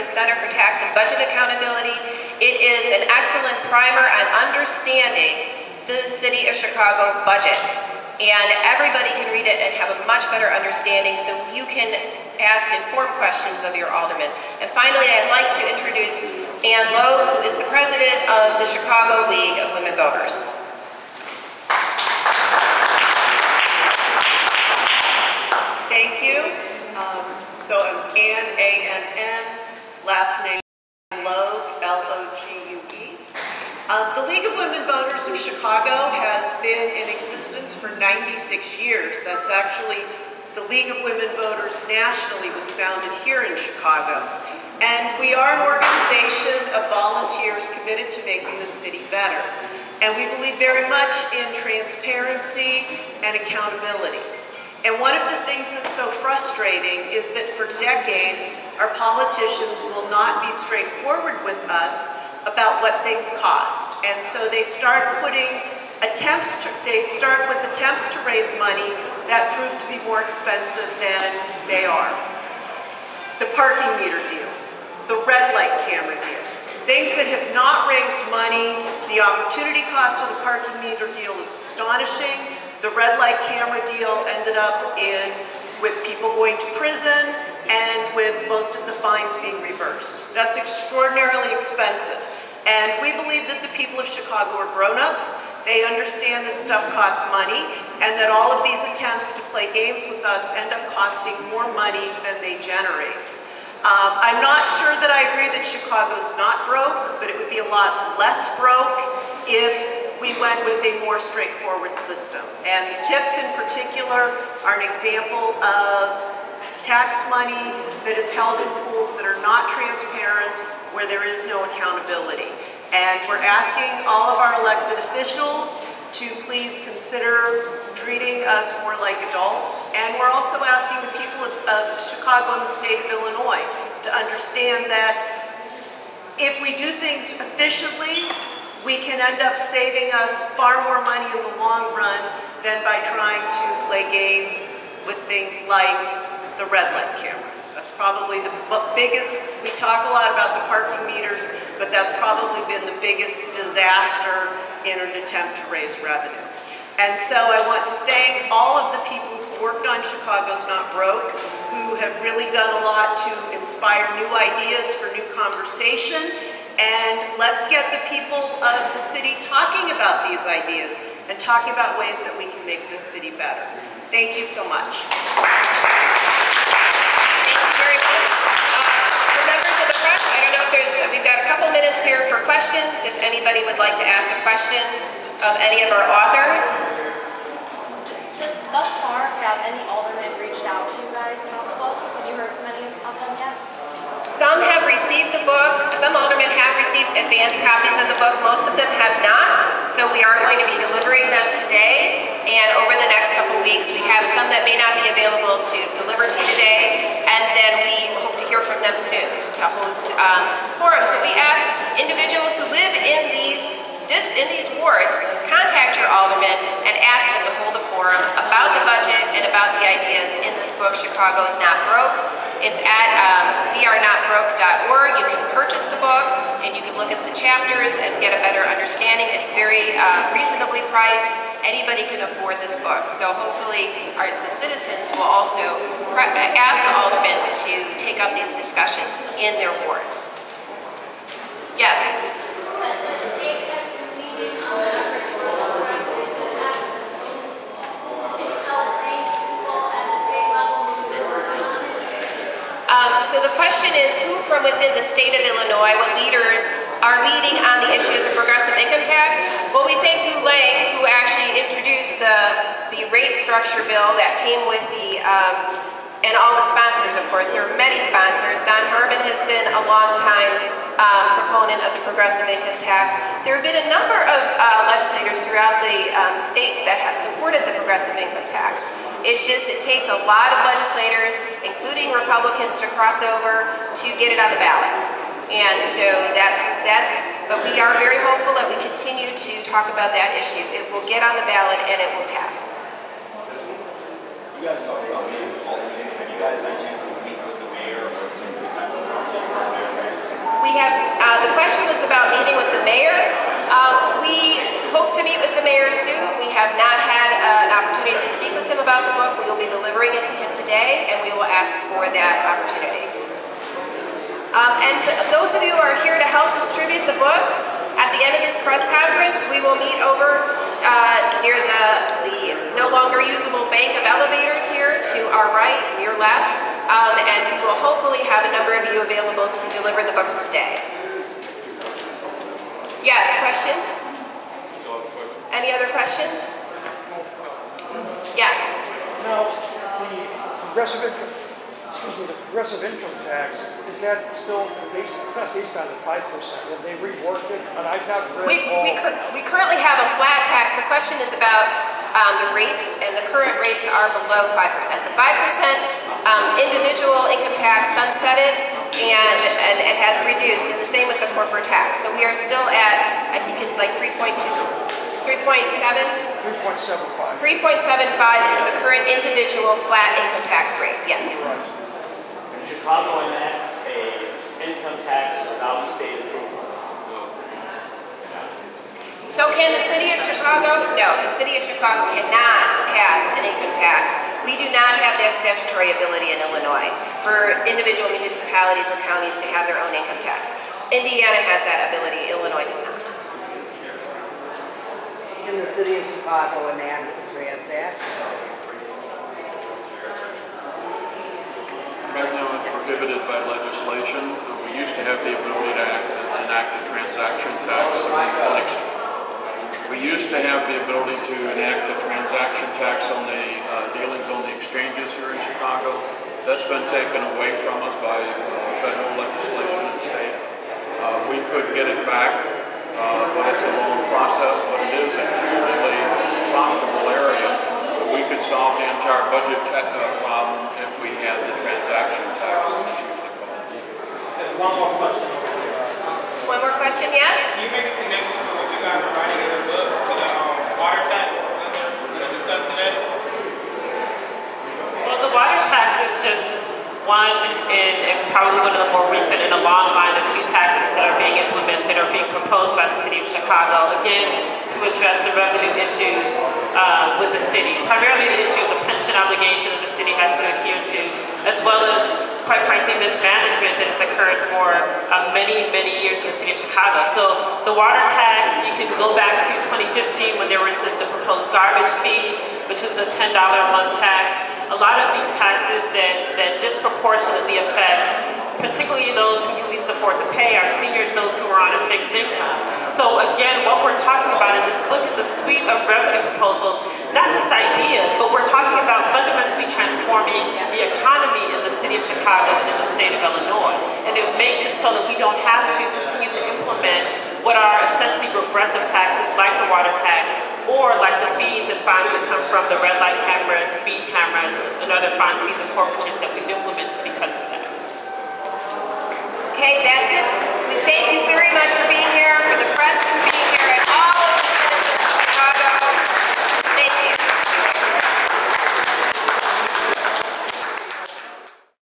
the Center for Tax and Budget Accountability. It is an excellent primer on understanding the City of Chicago budget. And everybody can read it and have a much better understanding, so you can ask informed questions of your aldermen. And finally, I'd like to introduce Ann Loeb, who is the president of the Chicago League of Women Voters. Thank you. So I'm Ann, A-N-N, last name Logue, L-O-G-U-E. The League of Women Voters of Chicago has been in existence for 96 years. That's actually the League of Women Voters nationally was founded here in Chicago. And we are an organization of volunteers committed to making the city better. And we believe very much in transparency and accountability. And one of the things that's so frustrating is that for decades, our politicians will not be straightforward with us about what things cost. And so they start putting attempts to raise money that prove to be more expensive than they are. The parking meter deal, the red light camera deal, things that have not raised money. The opportunity cost of the parking meter deal is astonishing. The red light camera deal ended up with people going to prison and with most of the fines being reversed. That's extraordinarily expensive. And we believe that the people of Chicago are grown-ups. They understand this stuff costs money, and that all of these attempts to play games with us end up costing more money than they generate. I'm not sure that I agree that Chicago's not broke, but it would be a lot less broke if we went with a more straightforward system. And the tips in particular are an example of tax money that is held in pools that are not transparent, where there is no accountability. And we're asking all of our elected officials to please consider treating us more like adults. And we're also asking the people of Chicago and the state of Illinois to understand that if we do things efficiently, we can end up saving us far more money in the long run than by trying to play games with things like the red light cameras. That's probably the biggest, we talk a lot about the parking meters, but that's probably been the biggest disaster in an attempt to raise revenue. And so I want to thank all of the people who worked on Chicago's Not Broke, who have really done a lot to inspire new ideas for new conversation. And let's get the people of the city talking about these ideas and talking about ways that we can make this city better. Thank you so much. Thanks very much. For members of the press, I don't know if we've got a couple minutes here for questions. If anybody would like to ask a question of any of our authors. Thus far, have any aldermen reached out to you guys about the book? Have you heard from any of them yet? Some have received the book. Some aldermen have received advanced copies of the book. Most of them have not. So we are going to be delivering them today. And over the next couple weeks, we have some that may not be available to deliver to you today. And then we hope to hear from them soon to host forums. So we ask individuals who live in these wards, contact your alderman and ask them to hold a forum about the budget and about the ideas in this book, Chicago is Not Broke. It's at wearenotbroke.org. You can purchase the book and you can look at the chapters and get a better understanding. It's very reasonably priced. Anybody can afford this book. So hopefully the citizens will also ask the aldermen to take up these discussions in their wards. Yes? So the question is, who from within the state of Illinois, what leaders are leading on the issue of the progressive income tax? Well, we thank Lou Lang, who actually introduced the rate structure bill that came with the, and all the sponsors, of course. There are many sponsors. Don Herman has been a long time proponent of the progressive income tax. There have been a number of legislators throughout the state that have supported the progressive income tax. It's just, it takes a lot of legislators, including Republicans, to cross over to get it on the ballot. And so but we are very hopeful that we continue to talk about that issue. It will get on the ballot and it will pass. You guys talked about being alternate. Have you guys had a chance to meet with the mayor or some of the type of have, the question was about meeting with the mayor. We hope to meet with the mayor soon. We have not had an opportunity to speak with him about the book. We will be delivering it to him today, and we will ask for that opportunity. And those of you who are here to help distribute the books, at the end of this press conference, we will meet over near the no longer usable bank of elevators here to our right and your left, and we will hopefully have a number of you available to deliver the books today. Yes, question? Any other questions? Yes. Now, the progressive income tax, is that still based, it's not based on the 5%, have they reworked it? And I've not read we currently have a flat tax. The question is about the rates, and the current rates are below 5%. The 5% individual income tax sunsetted and it has reduced, and the same with the corporate tax. So we are still at, I think it's like 3.75 is the current individual flat income tax rate, yes. Right. In Chicago, enact an income tax without state approval. So can the city of Chicago? No, the city of Chicago cannot pass an income tax. We do not have that statutory ability in Illinois for individual municipalities or counties to have their own income tax. Indiana has that ability, Illinois does not. Can the city of Chicago enact a transaction? Right now it's prohibited by legislation. We used to have the ability to enact a transaction tax. We used to have the ability to enact a transaction tax on the dealings on the exchanges here in Chicago. That's been taken away from us by federal legislation and state. We could get it back, but it's a long process, but it is a hugely profitable area. We could solve the entire budget problem if we had the transaction tax, as usually called. There's one more question over here. One more question, yes? Can you make a connection to what you guys are writing in the book to the water tax that discussed today? Well, the water tax is just one and probably one of the more recent in a long line of new taxes that are being implemented or being proposed by the city of Chicago, again, to address the revenue issues with the city. Primarily the issue of the pension obligation that the city has to adhere to, as well as, quite frankly, mismanagement that has occurred for many, many years in the city of Chicago. So the water tax, you can go back to 2015 when there was the proposed garbage fee, which is a $10 a month tax. A lot of these taxes that disproportionately affect, particularly those who can least afford to pay, are seniors, those who are on a fixed income. So again, what we're talking about in this book is a suite of revenue proposals, not just ideas, but we're talking about fundamentally transforming the economy in the city of Chicago and in the state of Illinois. And it makes it so that we don't have to continue to implement what are essentially regressive taxes like the water tax, or like the fees and fines that come from the red light cameras, speed cameras, and other fines, fees, and forfeitures that we've implemented because of that.